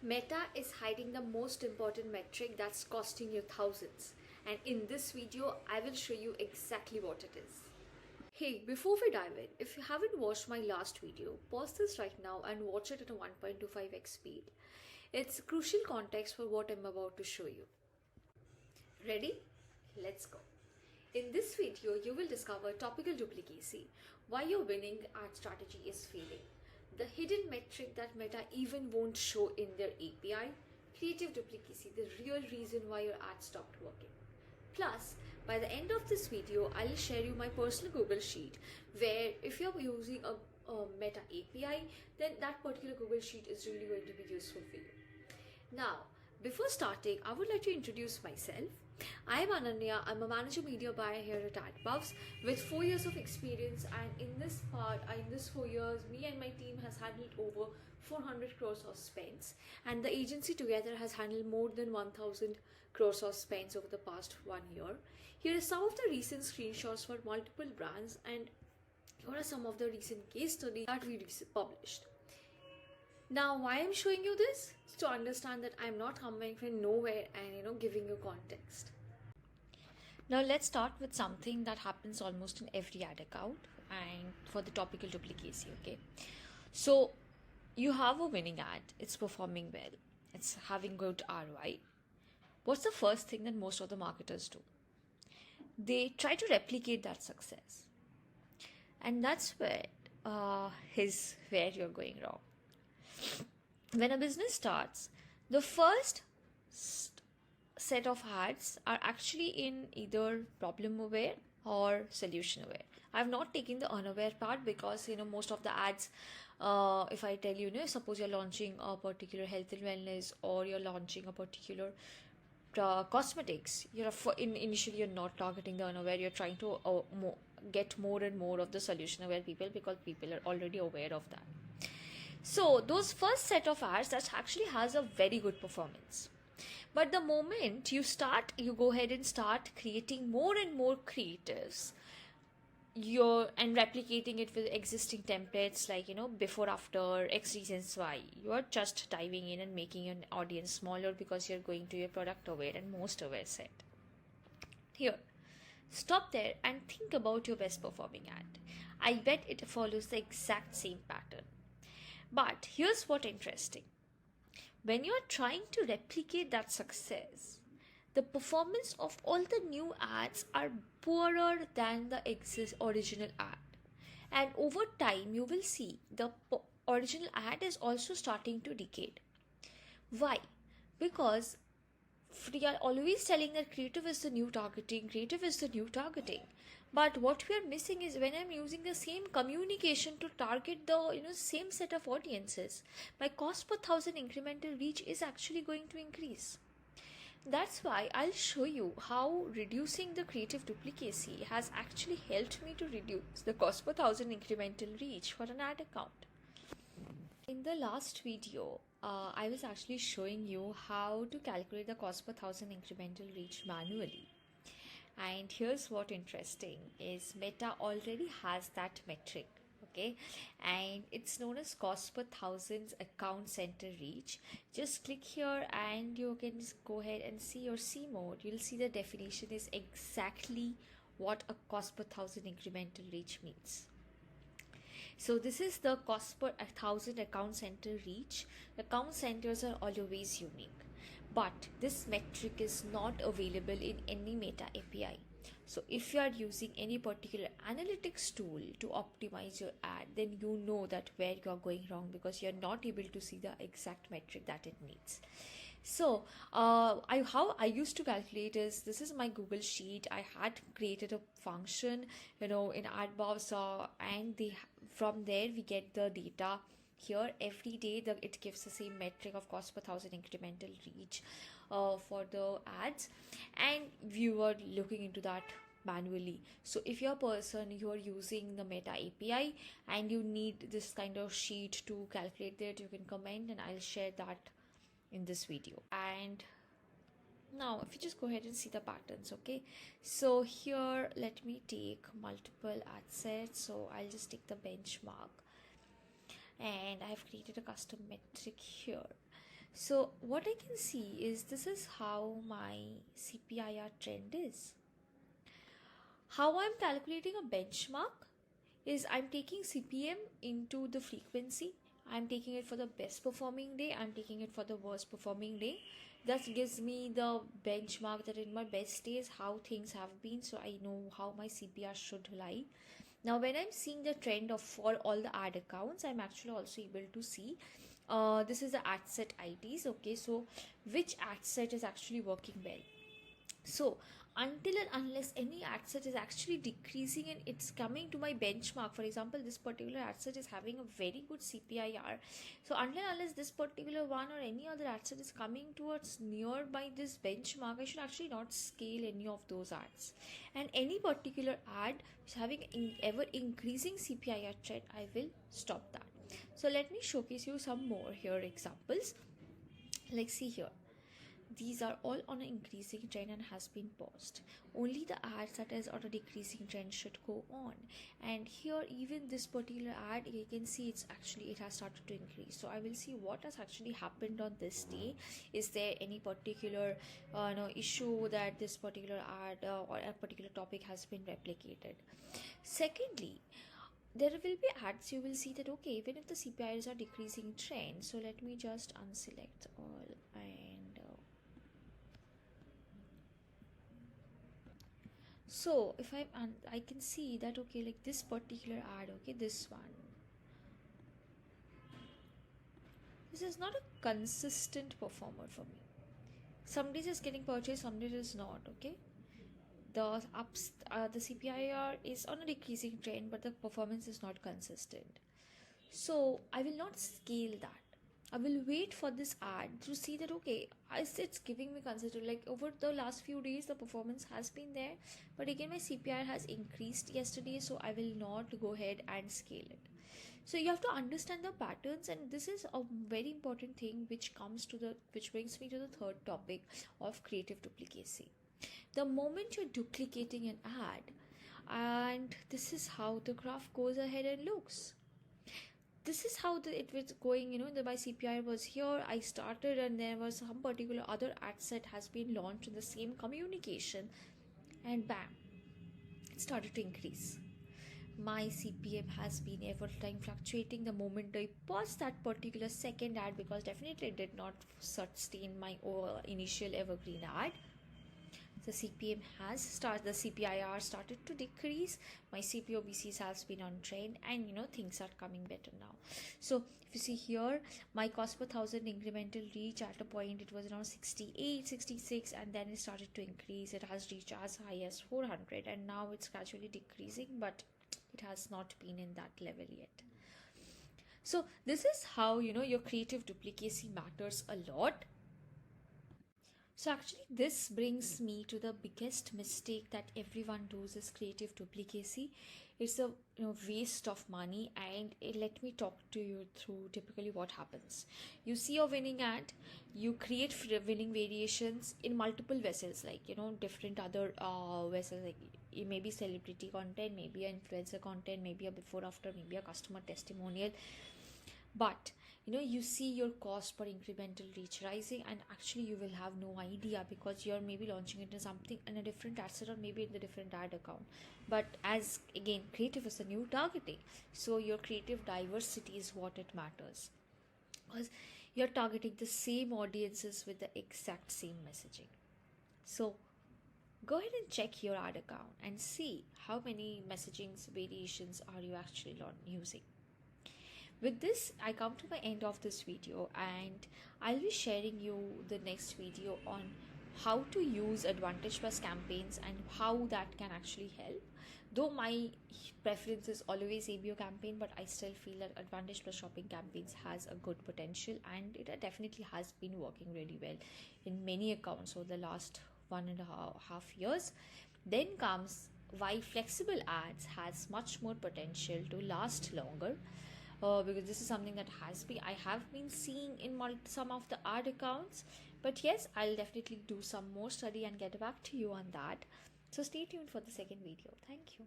Meta is hiding the most important metric that's costing you thousands. And in this video, I will show you exactly what it is. Hey, before we dive in, if you haven't watched my last video, pause this right now and watch it at a 1.25x speed. It's crucial context for what I'm about to show you. Ready? Let's go. In this video, you will discover topical duplicacy, why your winning ad strategy is failing, the hidden metric that Meta even won't show in their API, creative duplicacy, the real reason why your ad stopped working. Plus, by the end of this video, I'll share you my personal Google Sheet where if you're using a Meta API, then that particular Google Sheet is really going to be useful for you. Now, before starting, I would like to introduce myself. I'm Ananya. I'm a manager media buyer here at AdBuffs with 4 years of experience, and in this 4 years, me and my team has handled over 400 crores of spends, and the agency together has handled more than 1000 crores of spends over the past 1 year. Here are some of the recent screenshots for multiple brands, and here are some of the recent case studies that we published. Now, why I'm showing you this? To understand that I'm not coming from nowhere and giving you context. Now let's start with something that happens almost in every ad account, and for the topical duplicacy. Okay, so you have a winning ad, it's performing well, it's having good ROI. What's the first thing that most of the marketers do? They try to replicate that success, and that's where you're going wrong. When a business starts, the first set of ads are actually in either problem aware or solution aware. I've not taken the unaware part because most of the ads, if I tell you, suppose you're launching a particular health and wellness, or you're launching a particular cosmetics, initially you're not targeting the unaware. You're trying to get more and more of the solution aware people because people are already aware of that. So those first set of ads, that actually has a very good performance. But the moment you go ahead and start creating more and more creatives, and replicating it with existing templates like before, after, X reasons why, you're just diving in and making your audience smaller because you're going to your product aware and most aware set. Here, stop there and think about your best performing ad. I bet it follows the exact same pattern. But here's what's interesting. When you're trying to replicate that success, the performance of all the new ads are poorer than the original ad. And over time, you will see the original ad is also starting to decay. Why? Because we are always telling that creative is the new targeting. But what we are missing is when I'm using the same communication to target the same set of audiences, my cost per thousand incremental reach is actually going to increase. That's why I'll show you how reducing the creative duplicacy has actually helped me to reduce the cost per thousand incremental reach for an ad account. In the last video, I was actually showing you how to calculate the cost per thousand incremental reach manually. And here's what interesting is Meta already has that metric, okay, and it's known as cost per thousands account center reach. Just click here and you can just go ahead and see your C mode. You'll see the definition is exactly what a cost per thousand incremental reach means. So this is the cost per 1000 account center reach. Account centers are always unique, but this metric is not available in any Meta API. So if you are using any particular analytics tool to optimize your ad, then you know that where you are going wrong because you're not able to see the exact metric that it needs. So how I used to calculate is, this is my Google Sheet. I had created a function in AdBuffs, and from there we get the data. Here every day it gives the same metric of cost per thousand incremental reach for the ads, and you are looking into that manually. So if you're a person, you are using the Meta API and you need this kind of sheet to calculate it, you can comment and I'll share that in this video. And now if you just go ahead and see the patterns, okay, so here let me take multiple ad sets. So I'll just take the benchmark and I've created a custom metric here. So what I can see is this is how my CPIR trend is. How I'm calculating a benchmark is I'm taking CPM into the frequency. I'm taking it for the best performing day. I'm taking it for the worst performing day. That gives me the benchmark that in my best days how things have been, so I know how my CPR should lie. Now when I'm seeing the trend of for all the ad accounts, I'm actually also able to see this is the ad set IDs. Okay, so which ad set is actually working well. So until and unless any ad set is actually decreasing and it's coming to my benchmark, for example, this particular ad set is having a very good CPIR. So until and unless this particular one or any other ad set is coming towards nearby this benchmark, I should actually not scale any of those ads. And any particular ad is having ever increasing CPIR trend, I will stop that. So let me showcase you some more here examples. Like see here, these are all on an increasing trend and has been paused. Only the ads that is on a decreasing trend should go on. And here even this particular ad, you can see it has started to increase. So I will see what has actually happened on this day. Is there any particular issue that this particular ad or a particular topic has been replicated. Secondly, there will be ads, you will see that okay, even if the CPIs are decreasing trend, so let me just unselect all and so if I can see that okay, like this particular ad, okay, this one, this is not a consistent performer for me. Some days it's getting purchased, some days it's not. Okay, the CPIR is on a decreasing trend, but the performance is not consistent. So I will not scale that. I will wait for this ad to see that okay, it's giving me consistent. Like over the last few days, the performance has been there, but again my CPR has increased yesterday, so I will not go ahead and scale it. So you have to understand the patterns, and this is a very important thing which brings me to the third topic of creative duplicacy. The moment you're duplicating an ad, and this is how the graph goes ahead and looks. This is how it was going, my CPI was here, I started, and there was some particular other ad set has been launched in the same communication, and bam, it started to increase. My CPM has been every time fluctuating the moment I paused that particular second ad, because definitely it did not sustain my initial evergreen ad. The CPIR started to decrease. My CPOBCs has been on trend, and things are coming better now. So if you see here, my cost per thousand incremental reach at a point it was around 68, 66, and then it started to increase. It has reached as high as 400, and now it's gradually decreasing, but it has not been in that level yet. So this is how your creative duplicacy matters a lot. So actually this brings me to the biggest mistake that everyone does is creative duplicacy. It's a waste of money, and let me talk to you through typically what happens. You see a winning ad, you create winning variations in multiple vessels, like different other vessels, like it may be celebrity content, maybe a influencer content, maybe a before after, maybe a customer testimonial. But you see your cost per incremental reach rising, and actually you will have no idea, because you're maybe launching it in something in a different ad set or maybe in the different ad account. But as again, creative is a new targeting, so your creative diversity is what it matters, because you're targeting the same audiences with the exact same messaging. So go ahead and check your ad account and see how many messaging variations are you actually using. With this, I come to the end of this video, and I'll be sharing you the next video on how to use Advantage Plus campaigns and how that can actually help. Though my preference is always ABO campaign, but I still feel that Advantage Plus shopping campaigns has a good potential, and it definitely has been working really well in many accounts over the last 1.5 years. Then comes why flexible ads has much more potential to last longer. Because this is something that I have been seeing in some of the ad accounts. But yes, I'll definitely do some more study and get back to you on that. So stay tuned for the second video. Thank you.